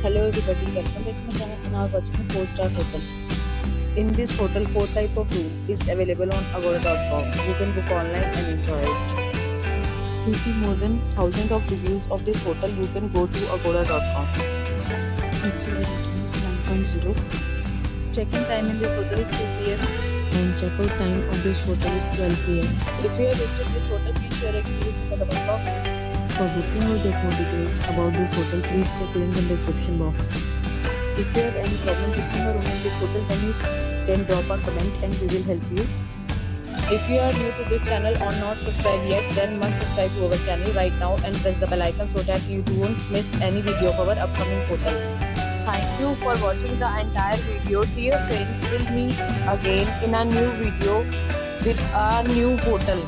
Hello everybody, welcome back to my channel and now watching a 4-star hotel. In this hotel, 4 type of room is available on agoda.com. You can book online and enjoy it. To see more than thousands of reviews of this hotel, you can go to agoda.com. Its rating is 9.0. Check-in time in this hotel is 2 p.m. and check-out time of this hotel is 12 p.m. If you have visited this hotel, please share your experience in the comment box. For booking or get more details about this hotel, please check link in description box. If you have any problem booking a room in this hotel, then you can drop a comment and we will help you. If you are new to this channel or not subscribed yet, then must subscribe to our channel right now and press the bell icon so that you don't miss any video of our upcoming hotel. Thank you for watching the entire video. Dear friends, we'll meet again in a new video with a new hotel.